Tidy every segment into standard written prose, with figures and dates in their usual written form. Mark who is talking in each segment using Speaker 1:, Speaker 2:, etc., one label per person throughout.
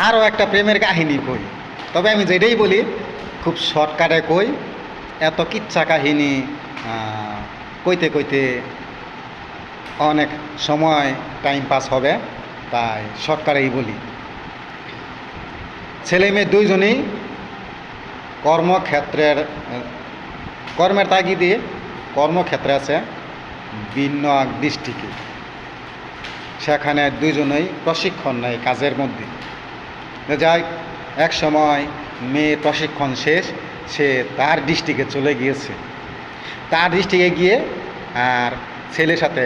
Speaker 1: আরও একটা প্রেমের কাহিনী কই, তবে আমি যেটাই বলি খুব শর্টকাটে কই, এত কিচ্ছা কাহিনী কইতে কইতে অনেক সময় টাইম পাস হবে, তাই শর্টকাটেই বলি। ছেলে মেয়ে দুইজনেই কর্মের তাগিদে কর্মক্ষেত্রে আছে ভিন্ন এক ডিস্ট্রিক্টে। সেখানে দুইজনেই প্রশিক্ষণ নেয় কাজের মধ্যে। যাই এক সময় মেয়ের প্রশিক্ষণ শেষ, সে তার ডিস্ট্রিক্টে চলে গিয়েছে। তার ডিস্ট্রিক্টে গিয়ে আর ছেলের সাথে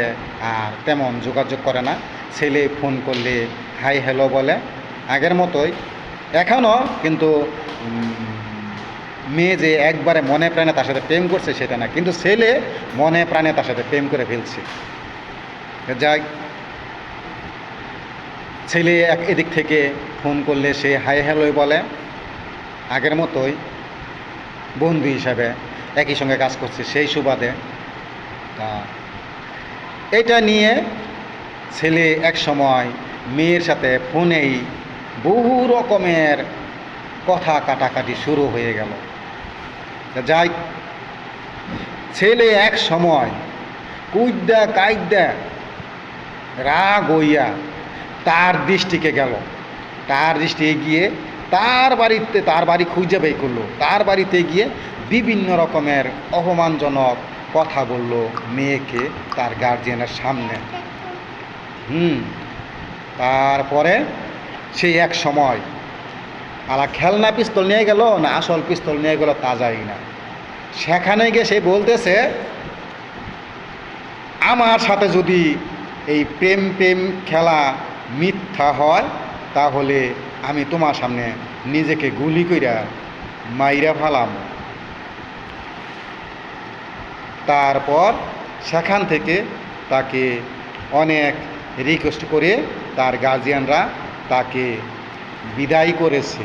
Speaker 1: আর তেমন যোগাযোগ করে না। ছেলে ফোন করলে হাই হ্যালো বলে আগের মতোই এখনও, কিন্তু মেয়ে যে একবারে মনে প্রাণে তার সাথে প্রেম করছে সেটা না, কিন্তু ছেলে মনে প্রাণে তার সাথে প্রেম করে ফেলছে। যাই ছেলে এদিক থেকে ফোন করলে সে হাই হ্যালোই বলে আগের মতোই, বন্ধু হিসাবে একই সঙ্গে কাজ করছে সেই সুবাদে। তা এটা নিয়ে ছেলে এক সময় মেয়ের সাথে ফোনেই বহু রকমের কথা কাটাকাটি শুরু হয়ে গেল। যাই ছেলে এক সময় কুইদ্যা কাইদ্যা রাগ হইয়া তার দৃষ্টিকে গেল। তার দৃষ্টিকে গিয়ে তার বাড়ি খুঁজে বের করলো। তার বাড়িতে গিয়ে বিভিন্ন রকমের অপমানজনক কথা বলল মেয়েকে তার গার্জিয়ানের সামনে। তারপরে সেই এক সময় খেলনা পিস্তল নিয়ে গেল না আসল পিস্তল নিয়ে গেল তা যায় না। সেখানে গিয়ে সে বলতেছে, আমার সাথে যদি এই প্রেম খেলা মিথ্যা হয় তাহলে আমি তোমার সামনে নিজেকে গুলি কইরা মাইরা ফেলাম। তারপর সেখান থেকে তাকে অনেক রিকোয়েস্ট করে তার গার্জিয়ানরা তাকে বিদায় করেছে।